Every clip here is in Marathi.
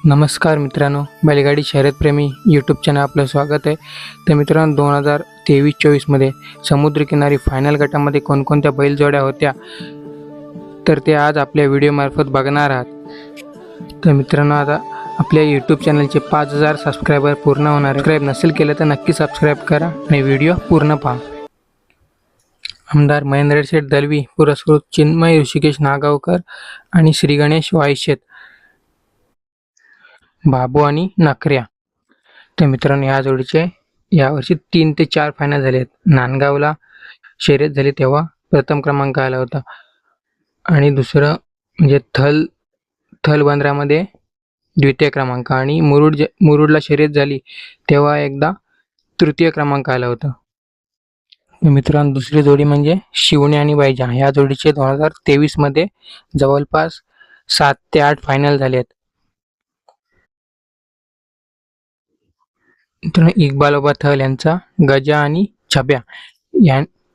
नमस्कार मित्रांनो, बैलगाडी शर्यतप्रेमी यूट्यूब चॅनल आपलं स्वागत आहे. तर मित्रांनो 2023-24मध्ये समुद्रकिनारी फायनल गटामध्ये कोणकोणत्या बैलजोड्या होत्या तर ते आज आपल्या व्हिडिओमार्फत बघणार आहात. तर मित्रांनो आता आपल्या यूट्यूब चॅनलचे 5000 सबस्क्रायबर पूर्ण होणार आहे. सबस्क्राईब नसेल केलं तर नक्की सबस्क्राईब करा आणि व्हिडिओ पूर्ण पहा. आमदार महेंद्र शेठ दलवी पुरस्कृत चिन्मय ऋषिकेश नागावकर आणि श्री गणेश वायशेत बाबू आणि नखऱ्या. तर मित्रांनो या जोडीचे यावर्षी 3 ते 4 फायनल झाले आहेत. नांदगावला शर्यत झाली तेव्हा प्रथम क्रमांक आला होता आणि दुसरं म्हणजे थल बंदरामध्ये द्वितीय क्रमांक आणि मुरुडला शर्यत झाली तेव्हा एकदा तृतीय क्रमांक आला होता. मित्रांनो दुसरी जोडी म्हणजे शिवणे आणि बैजा. या जोडीचे 2023मध्ये जवळपास 7 ते 8 फायनल झाले आहेत. इक्बाल उबा थल यांचा गजा आणि छब्या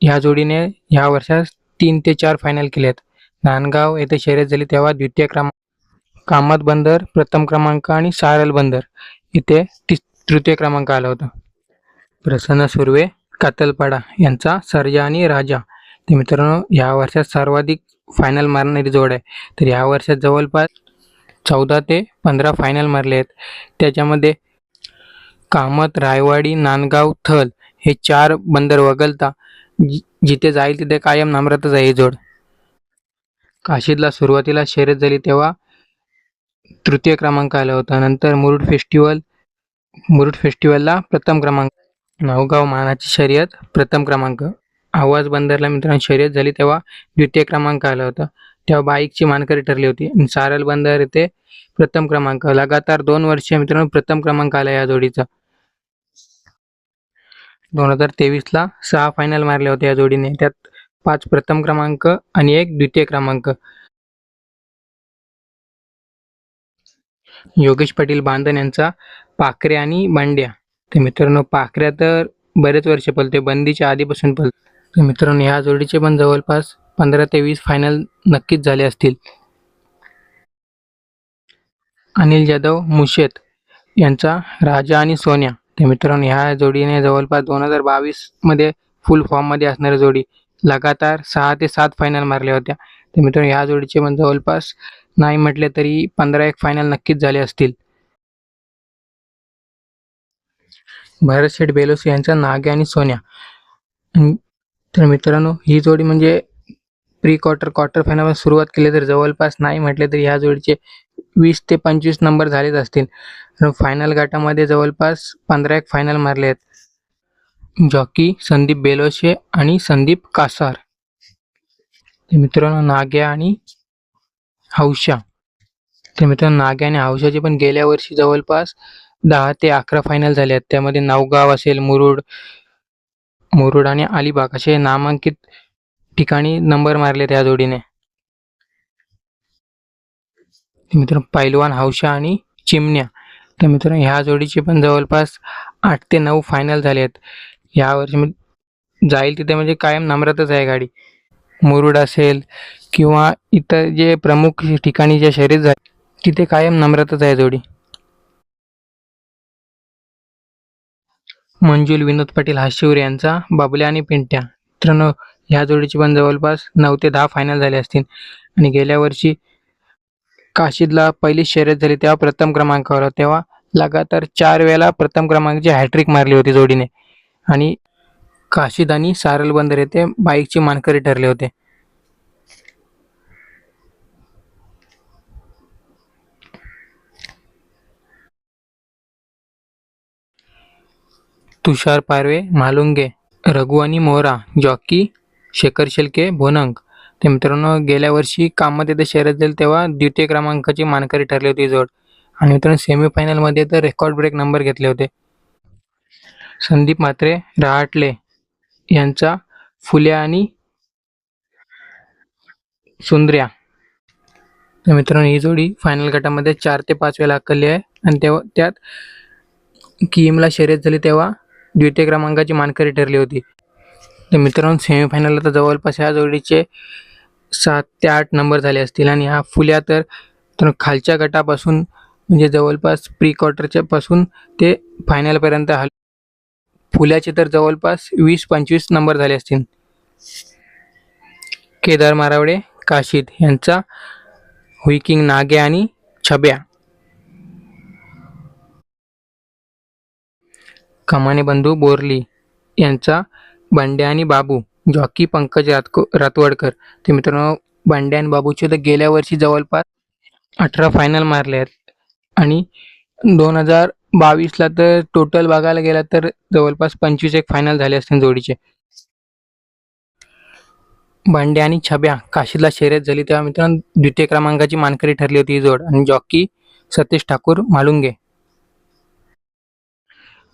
या जोडीने या वर्षात 3 ते 4 फायनल केले आहेत. नांदगाव येथे शर्यत झाली तेव्हा द्वितीय क्रमांक, कामत बंदर प्रथम क्रमांक आणि सारल बंदर इथे तृतीय क्रमांक आला होता. प्रसन्न सुर्वे कातलपाडा यांचा सर्जा आणि राजा. तर मित्रांनो या वर्षात सर्वाधिक फायनल मारणारी जोड आहे. तर या वर्षात जवळपास 14 ते 15 फायनल मारले आहेत. त्याच्यामध्ये कामत, रायवाडी, नांदगाव, थल हे 4 बंदर वगळता जिथे जाईल तिथे कायम नम्रतच आहे ही जोड. काशीदला सुरुवातीला शर्यत झाली तेव्हा तृतीय क्रमांक आला होता. नंतर मुरुड फेस्टिवलला प्रथम क्रमांक, नवगाव मानाची शर्यत प्रथम क्रमांक, आवाज बंदरला मित्रांनो शर्यत झाली तेव्हा द्वितीय क्रमांक आला होता. तेव्हा बाईकची मानकरी ठरली होती. सारल बंदर येथे प्रथम क्रमांक, लगातार 2 वर्ष मित्रांनो प्रथम क्रमांक आला या जोडीचा. 2023ला 6 फायनल मारले होते या जोडीने, त्यात 5 प्रथम क्रमांक आणि 1 द्वितीय क्रमांक. योगेश पाटील बांधन यांचा पाखऱ्या आणि बांड्या. तर मित्रांनो पाखऱ्या तर बरेच वर्ष पळते, बंदीच्या आधीपासून पळते. तर मित्रांनो ह्या जोडीचे पण जवळपास 15 ते 20 फायनल नक्कीच झाले असतील. अनिल जाधव मुशेत यांचा राजा आणि सोन्या. तर मित्रांनो ह्या जोडीने जवळपास 2022मध्ये फुल फॉर्ममध्ये असणारी जोडी लगातार 6 ते 7 फायनल मारल्या होत्या. तर मित्रांनो ह्या जोडीचे पण जवळपास नाही म्हटले तरी 15 फायनल नक्कीच झाले असतील. भरत शेठ बेलोसी यांचा नागे आणि सोन्या. तर मित्रांनो ही जोडी म्हणजे प्री क्वार्टर फायनल सुरुवात केली तर जवळपास नाही म्हटले तरी ह्या जोडीचे 20 ते 25 नंबर झालेच असतील. फायनल गटामध्ये जवळपास 15 फायनल मारले आहेत. जॉकी संदीप बेलोशे आणि संदीप कासार. तर मित्रांनो नाग्या आणि हौशा. तर मित्रांनो नाग्या आणि हौशाचे पण गेल्या वर्षी जवळपास 10 ते 11 फायनल झाले आहेत. त्यामध्ये नवगाव असेल, मुरुड आणि अलिबाग असे नामांकित ठिकाणी नंबर मारले त्या जोडीने. मित्रांनो पैलवान हौशा आणि चिमण्या. तर मित्रांनो ह्या जोडीचे पण जवळपास 8 ते 9 फायनल झाले आहेत. या वर्षी जाईल तिथे म्हणजे कायम नम्रतच आहे गाडी. मुरुड असेल किंवा इतर जे प्रमुख ठिकाणी जे शर्यत झाली तिथे कायम नम्रतच आहे जोडी. मंजुल विनोद पाटील हाशिवरे यांचा बबल्या आणि पिंट्या. मित्रांनो ह्या जोडीचे पण जवळपास 9 ते 10 फायनल झाले असतील आणि गेल्या वर्षी काशीदला पहिली शर्यत झाली तेव्हा प्रथम क्रमांकावर, तेव्हा लगातार 4 वेळेला प्रथम क्रमांकाची हॅट्रिक मारली होती जोडीने आणि काशीद आणि सारल बंदर येथे बाईकची मानकरी ठरले होते. तुषार पारवे म्हालुंगे, रघु आणि मोरा, जॉकी शेखर शेलके भोनंग. ते मित्रांनो गेल्या वर्षी कामत येथे शर्यत झाली तेव्हा द्वितीय क्रमांकाची मानकरी ठरली होती जोड आणि मित्रांनो सेमीफायनलमध्ये तर रेकॉर्ड ब्रेक नंबर घेतले होते. संदीप म्हात्रे रहाटले यांचा फुल्या आणि सुंदर्या. तर मित्रांनो ही जोडी फायनल गटामध्ये 4 ते 5 वेळा आखली आहे आणि तेव्हा त्यात किमला शर्यत झाली तेव्हा द्वितीय क्रमांकाची मानकरी ठरली होती. तर मित्रांनो सेमीफायनलला तर जवळपास ह्या जोडीचे 7 ते 8 नंबर झाले असतील आणि हा फुल्या तर खालच्या गटापासून म्हणजे जवळपास प्री क्वार्टरच्या पासून ते फायनलपर्यंत फुल्याचे तर जवळपास 20-25 नंबर झाले असतील. केदार मारावडे काशीद यांचा हुईकिंग नागे आणि छब्या. कमाने बंधू बोरली यांचा बंड्या आणि बाबू. जॉकी पंकज रातवडकर. तर मित्रांनो, बंड्या आणि बाबूचे तर गेल्या वर्षी जवळपास 18 फायनल मारले आहेत आणि 2022ला तर टोटल बघायला गेला तर जवळपास 25 एक फायनल झाले असतील जोडीचे. बंड्या आणि छब्या काशीदला शर्यत झाली तेव्हा मित्रांनो द्वितीय क्रमांकाची मानकरी ठरली होती ही जोड आणि जॉकी सतीश ठाकूर मालुंगे.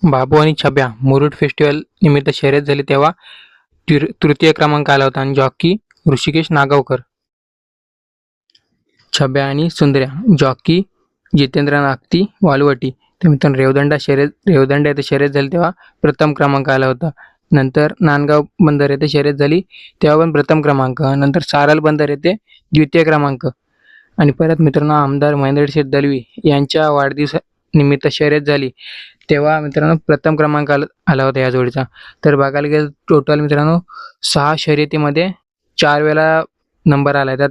बाबू आणि छब्या मुरुड फेस्टिवल निमित्त शर्यत झाली तेव्हा तृतीय क्रमांक आला होता आणि जॉकी ऋषिकेश नागावकर. छब्या आणि सुंदर्या जॉकी जितेंद्र नागती वालवटी. तर मित्रांनो रेवदंडा येथे शर्यत झाली तेव्हा प्रथम क्रमांक आला होता. नंतर नांदगाव बंदर येथे शर्यत झाली तेव्हा पण प्रथम क्रमांक. नंतर सारल बंदर येथे द्वितीय क्रमांक आणि परत मित्रांनो आमदार महेंद्रशेठ दलवी यांच्या वाढदिवसानिमित्त शर्यत झाली तेव्हा मित्रांनो प्रथम क्रमांक आला होता या जोडीचा. तर बघायला गेलं टोटल मित्रांनो 6 शर्यतीमध्ये 4 वेळा नंबर आला, त्यात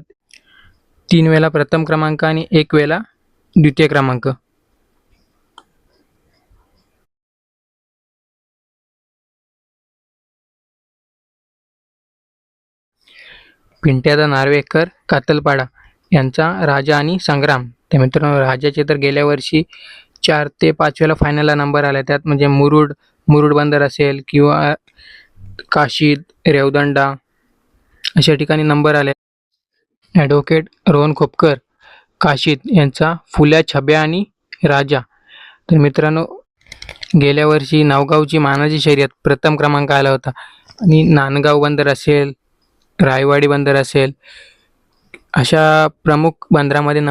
3 वेळा प्रथम क्रमांक आणि 1 वेळा द्वितीय क्रमांक. पिंट्यादा नार्वेकर कातलपाडा यांचा राजा आणि संग्राम. त्या मित्रांनो राजाचे तर गेल्या वर्षी 4 ते 5 वेळा फायनलला नंबर आला, त्यात म्हणजे मुरुड बंदर असेल किंवा काशीद रेवदंडा अशा ठिकाणी नंबर आले. ॲडव्होकेट रोहन खोपकर काशीद यांचा फुल्या छब्या आणि राजा. तर मित्रांनो गेल्या वर्षी नावगावची मानाची शर्यत प्रथम क्रमांक आला होता आणि नांदगाव बंदर असेल रायवाडी बंदर असेल अशा प्रमुख बंदरामध्ये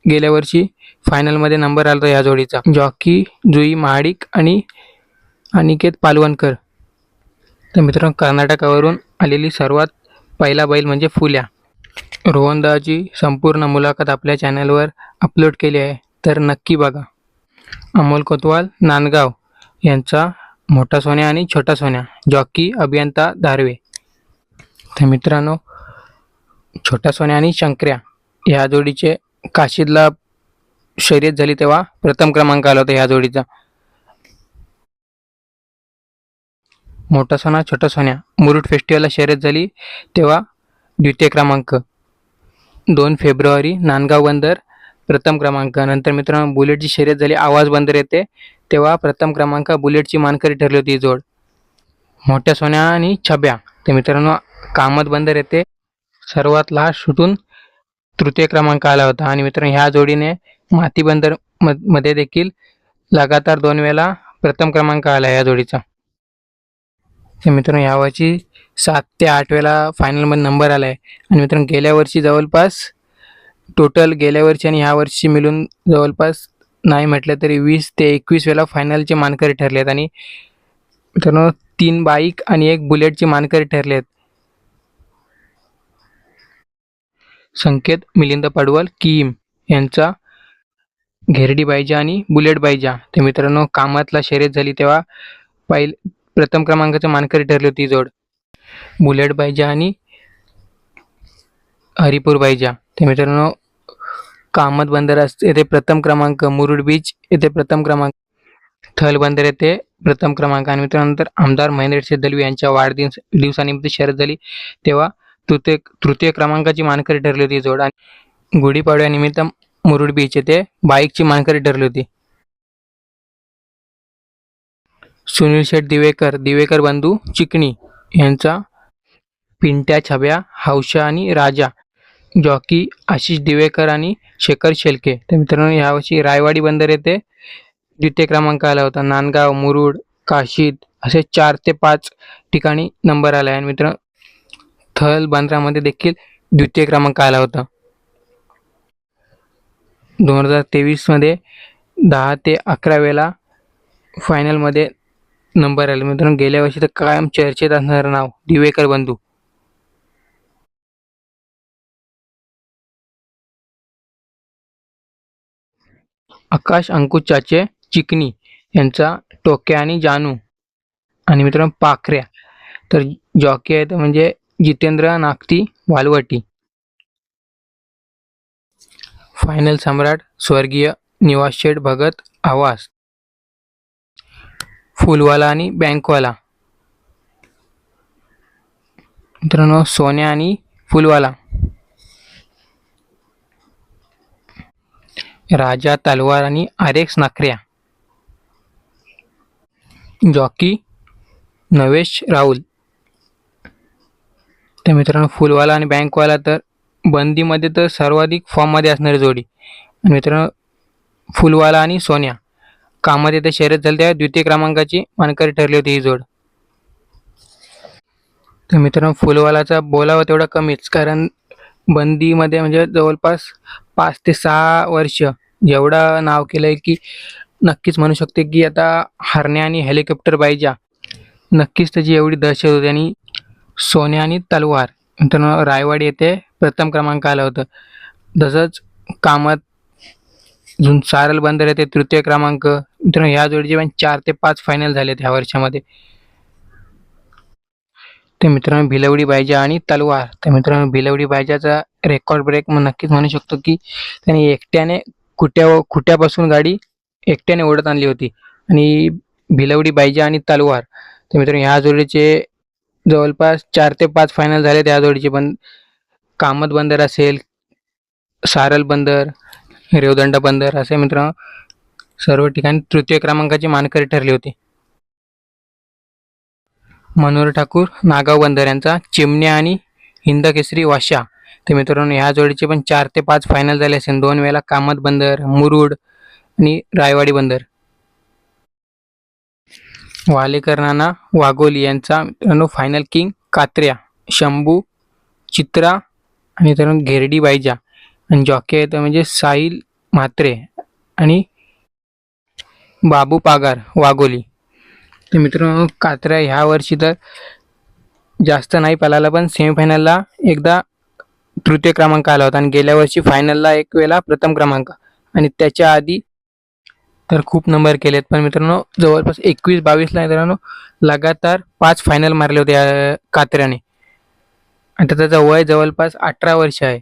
गेल्या वर्षी फायनलमध्ये नंबर आला होता या जोडीचा. जॉकी जुई महाडिक आणि अनिकेत पालवणकर. तर मित्रांनो कर्नाटकावरून आलेली सर्वात पहिला बैल म्हणजे फुल्या. रोहनदाची संपूर्ण मुलाखत आपल्या चॅनलवर अपलोड केली आहे, तर नक्की बघा. अमोल कोतवाल नांदगाव यांचा मोठा सोन्या आणि छोटा सोन्या. जॉकी अभियंता धारवे. तर मित्रांनो छोटा सोन्या आणि शंकर्या या जोडीचे काशीदला शर्यत झाली तेव्हा प्रथम क्रमांक आला होता या जोडीचा. मोठा सोना छोटा सोन्या मुरुड फेस्टिवलला शर्यत झाली तेव्हा द्वितीय क्रमांक. 2 फेब्रुवारी नांदगाव बंदर प्रथम क्रमांक. नंतर मित्रांनो बुलेटची शर्यत झाली आवाज बंदर येते तेव्हा प्रथम क्रमांक बुलेटची मानकरी ठरली होती जोड. मोठ्या सोन्या आणि छब्या. तर मित्रांनो कामत बंदर येते सर्वात लास्ट सुटून तृतीय क्रमांक आला होता आणि मित्रांनो ह्या जोडीने माती बंदर मध्ये देखील लगातार 2 वेळा प्रथम क्रमांक आला या जोडीचा. तर मित्रांनो यावर्षी 7 ते 8 वेळा फायनलमध्ये नंबर आला आहे आणि मित्रांनो गेल्या वर्षी जवळपास टोटल गेल्या वर्षी आणि ह्या वर्षी मिळून जवळपास नाही म्हटलं तरी 20 ते 21 वेळा फायनलचे मानकरी ठरले आहेत आणि मित्रांनो 3 बाईक आणि 1 बुलेटचे मानकरी ठरले आहेत. संकेत मिलिंद पडवल किम यांचा घेरडी बायजा आणि बुलेट बायजा. तर मित्रांनो कामातला शर्यत झाली तेव्हा प्रथम क्रमांकाची मानकरी ठरली होती जोड. बुलेट बायजा आणि हरिपूर बायजा. तर मित्रांनो कामत बंदर येथे प्रथम क्रमांक, मुरुड बीच येथे प्रथम क्रमांक, थल बंदर येथे प्रथम क्रमांक आणि मित्रांनंतर आमदार महेंद्रशेठ दलवी यांच्या वाढदिवसानिमित्त शर्यत झाली तेव्हा तृतीय क्रमांकाची मानकरी ठरली होती जोड आणि गुढीपाडव्यानिमित्त मुरुड बीच येथे बाईकची मानकरी ठरली होती. सुनील शेठ दिवेकर बंधू चिकणी यांचा पिंट्या छब्या हौशा आणि राजा. जॉकी आशिष दिवेकर आणि शेखर शेलके. तर मित्रांनो यावर्षी रायवाडी बंदर येथे द्वितीय क्रमांक आला होता. नांदगाव मुरुड काशीद असे 4 ते 5 ठिकाणी नंबर आला आहे आणि मित्रांनो थल बंदरामध्ये देखील द्वितीय क्रमांक आला होता. 2023 मध्ये 10 ते 11 वेळा फायनलमध्ये नंबर आले. मित्रांनो गेल्या वर्षी तर कायम चर्चेत असणारं नाव दिवेकर बंधू. आकाश अंकुश चाचे चिकनी यांचा टोक्या आणि जानू आणि मित्रांनो पाखऱ्या. तर जॉकी आहेत म्हणजे जितेंद्र नागती वालवटी. फायनल सम्राट स्वर्गीय निवास शेठ भगत आवास. फुलवाला आणि बँकवाला मित्रांनो सोन्या आणि फुलवाला. राजा तलवार आणि आरेक्स नाखऱ्या. जॉकी नवेश राहुल. तर मित्रांनो फुलवाला आणि बँकवाला तर बंदीमध्ये तर सर्वाधिक फॉर्ममध्ये असणारी जोडी. आणि मित्रांनो फुलवाला आणि सोन्या कामात येथे शर्यत झाली तेव्हा द्वितीय क्रमांकाची मानकरी ठरली होती ही जोड. तर मित्रांनो फुलवालाचा बोलावं तेवढा कमीच, कारण बंदीमध्ये म्हणजे जवळपास 5 ते 6 वर्ष एवढं नाव केलंय की नक्कीच म्हणू शकते की आता हरण्या आणि हेलिकॉप्टर बाईजा नक्कीच त्याची एवढी दहशत होती. आणि सोन्या आणि तलवार मित्रांनो रायवाडी येथे प्रथम क्रमांक आलं होतं. तसंच कामात सारल बंदर येथे तृतीय क्रमांक. मित्रांनो ह्या जोडीचे पण 4 ते 5 फायनल झालेत ह्या वर्षामध्ये. ते मित्रांनो भिलवडी बायजा आणि तलवार. तर मित्रांनो भिलवडी बायजाचा रेकॉर्ड ब्रेक नक्कीच म्हणू शकतो की त्याने एकट्याने खुट्यापासून गाडी एकट्याने ओढत आणली होती. आणि भिलवडी बायजा आणि तलवार तर मित्रांनो ह्या जोडीचे जवळपास 4 ते 5 फायनल झाले त्या जोडीचे. पण कामत बंदर असेल, सारल बंदर, रेवदंडा बंदर असे मित्रांनो सर्व ठिकाणी तृतीय क्रमांकाची मानकरी ठरली होती. मनोहर ठाकूर नागाव बंदर यांचा चिमण्या आणि हिंदकेसरी वाशा. तर मित्रांनो ह्या जोडीचे पण 4 ते 5 फायनल झाले असेल. 2 वेळेला कामत बंदर, मुरुड आणि रायवाडी बंदर. वालेकर नाना वाघोली यांचा मित्रांनो फायनल किंग कात्र्या, शंभू, चित्रा आणि मित्रांनो घेरडी बायजा. आणि जॉकी आहेत म्हणजे साहिल म्हात्रे आणि बाबू पागार वाघोली. तर मित्रांनो कात्र्या ह्या वर्षी तर जास्त नाही पळाला, पण सेमीफायनलला एकदा तृतीय क्रमांक आला होता आणि गेल्या वर्षी फायनलला एक वेळा प्रथम क्रमांक. आणि त्याच्या आधी तर खूप नंबर केलेत. पण मित्रांनो जवळपास 21-22ला मित्रांनो लगातार 5 फायनल मारले होते या कात्र्याने. आता त्याचं वय जवळपास 18 वर्ष आहे.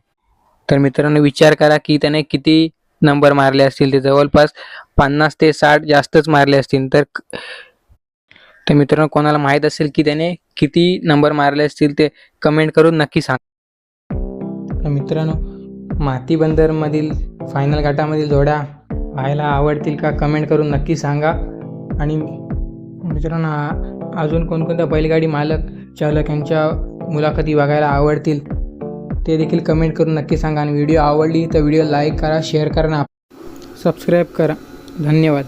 तर मित्रांनो विचार करा की त्याने किती नंबर मारले असतील. ते जवळपास 50 ते 60 जास्तच मारले असतील. तर मित्रांनो कोणाला माहीत असेल की त्याने किती नंबर मारले असतील ते कमेंट करून नक्की सांगा. तर मित्रांनो माती बंदरमधील फायनल गटामधील जोड्या पाहायला आवडतील का कमेंट करून नक्की सांगा. आणि मित्रांनो अजून कोणकोणत्या बैलगाडी मालक चालक यांच्या मुलाखती बघायला आवडतील ते देखील कमेंट करून नक्की सांगा. आणि व्हिडिओ आवडली तर व्हिडिओ लाईक करा, शेअर करा, सबस्क्राईब करा. धन्यवाद.